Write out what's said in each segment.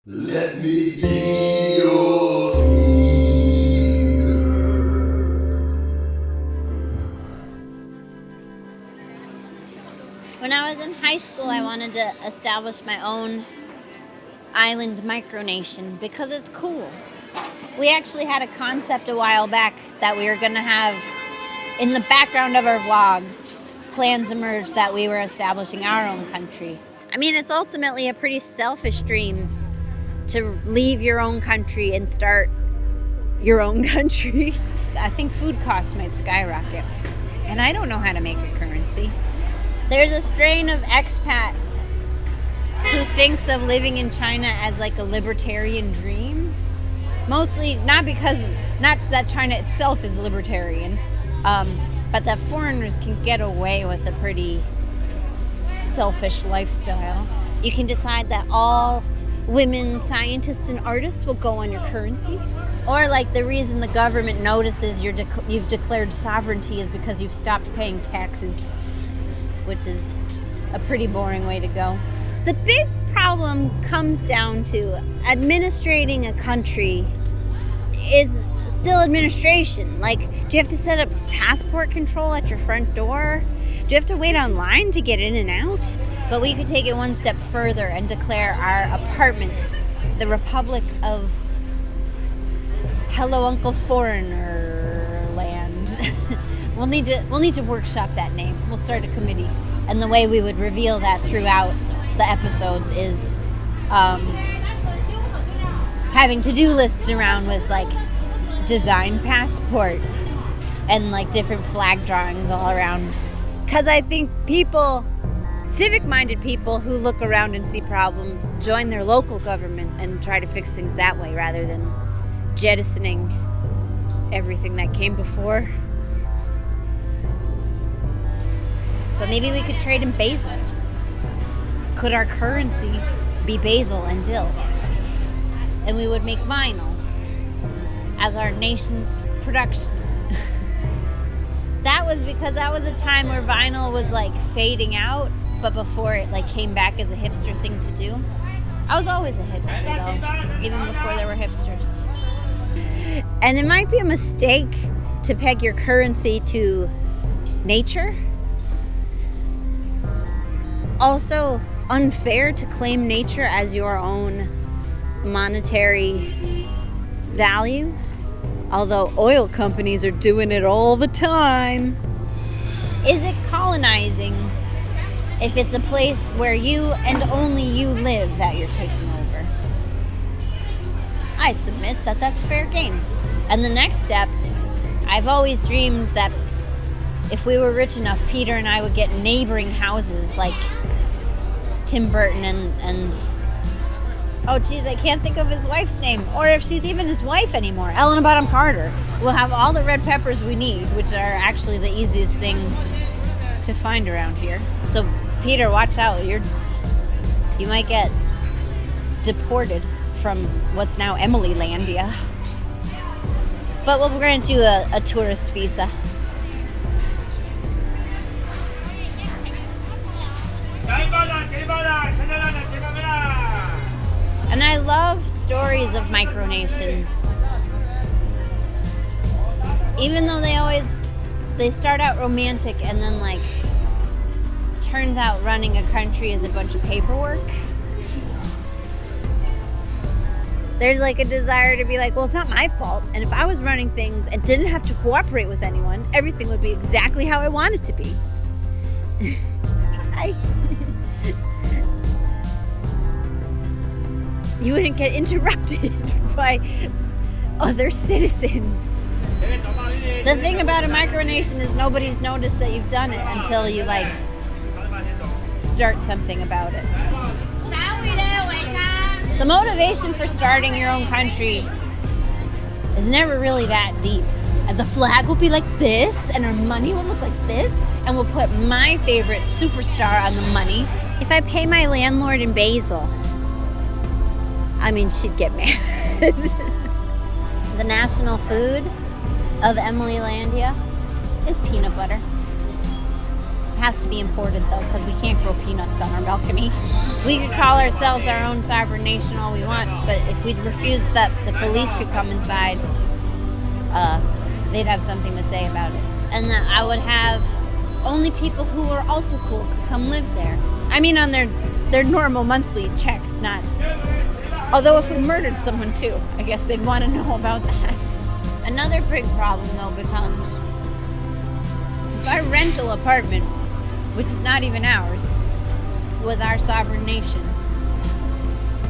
Let me be your leader. When I was in high school, I wanted to establish my own island micronation because it's cool. We actually had a concept a while back that we were going to have in the background of our vlogs. Plans emerged that we were establishing our own country. I mean, it's ultimately a pretty selfish dream to leave your own country and start your own country. I think food costs might skyrocket, and I don't know how to make a currency. There's a strain of expat who thinks of living in China as like a libertarian dream. Mostly not that China itself is libertarian, but that foreigners can get away with a pretty selfish lifestyle. You can decide that all women scientists and artists will go on your currency. Or like the reason the government notices you've declared sovereignty is because you've stopped paying taxes, which is a pretty boring way to go. The big problem comes down to administrating a country is still administration. Like, do you have to set up passport control at your front door? Do you have to wait online to get in and out? But we could take it one step further and declare our apartment the Republic of Hello Uncle Foreigner Land. We'll need to workshop that name. We'll start a committee. And the way we would reveal that throughout the episodes is having to-do lists around with like design passport and like different flag drawings all around. Because I think civic-minded people who look around and see problems join their local government and try to fix things that way rather than jettisoning everything that came before. But maybe we could trade in basil. Could our currency be basil and dill? And we would make vinyl as our nation's production. That was because that was a time where vinyl was like fading out, but before it like came back as a hipster thing to do. I was always a hipster though, even before there were hipsters. And it might be a mistake to peg your currency to nature. Also unfair to claim nature as your own monetary value. Although oil companies are doing it all the time. Is it colonizing if it's a place where you and only you live that you're taking over? I submit that that's fair game. And the next step, I've always dreamed that if we were rich enough, Peter and I would get neighboring houses like Tim Burton and oh geez, I can't think of his wife's name, or if she's even his wife anymore, Helena Bonham Carter. We'll have all the red peppers we need, which are actually the easiest thing to find around here. So Peter, watch out, you might get deported from what's now Emilylandia. But we'll grant you a tourist visa. And I love stories of micronations. Even though they start out romantic and then like turns out running a country is a bunch of paperwork. There's like a desire to be like, well, it's not my fault. And if I was running things and didn't have to cooperate with anyone, everything would be exactly how I want it to be. You wouldn't get interrupted by other citizens. The thing about a micronation is nobody's noticed that you've done it until you like start something about it. The motivation for starting your own country is never really that deep. And the flag will be like this, and our money will look like this, and we'll put my favorite superstar on the money. If I pay my landlord in basil, I mean, she'd get mad. The national food of Emilylandia is peanut butter. It has to be imported though, because we can't grow peanuts on our balcony. We could call ourselves our own sovereign nation all we want, but if we refuse that the police could come inside, they'd have something to say about it. And that I would have only people who were also cool could come live there. I mean, on their normal monthly checks, not. Although if we murdered someone too, I guess they'd want to know about that. Another big problem though becomes, if our rental apartment, which is not even ours, was our sovereign nation,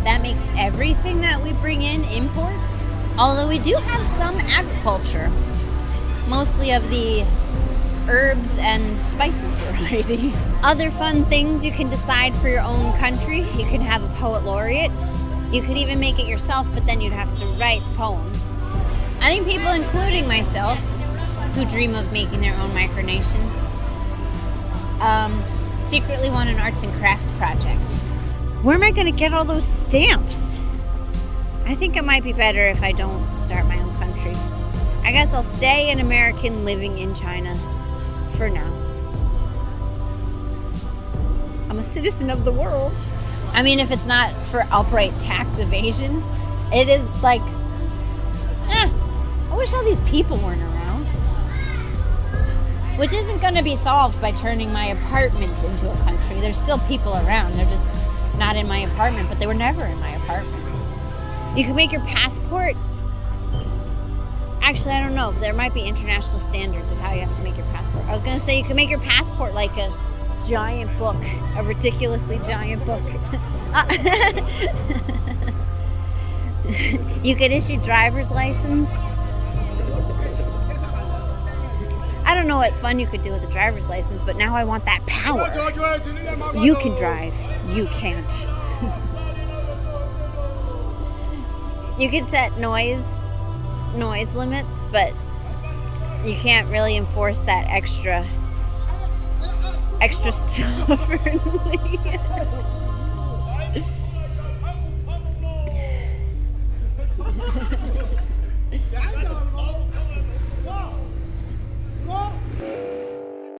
that makes everything that we bring in imports. Although we do have some agriculture, mostly of the herbs and spices variety. Other fun things you can decide for your own country. You can have a poet laureate. You could even make it yourself, but then you'd have to write poems. I think people, including myself, who dream of making their own micronation, secretly want an arts and crafts project. Where am I going to get all those stamps? I think it might be better if I don't start my own country. I guess I'll stay an American living in China for now. I'm a citizen of the world. I mean, if it's not for outright tax evasion, it is like, I wish all these people weren't around. Which isn't going to be solved by turning my apartment into a country. There's still people around. They're just not in my apartment, but they were never in my apartment. You can make your passport. Actually, I don't know. There might be international standards of how you have to make your passport. I was going to say you can make your passport like a giant book, a ridiculously giant book. You could issue driver's license. I don't know what fun you could do with a driver's license, but now I want that power. You can drive, you can't. You could set noise limits, but you can't really enforce that extra stubbornly.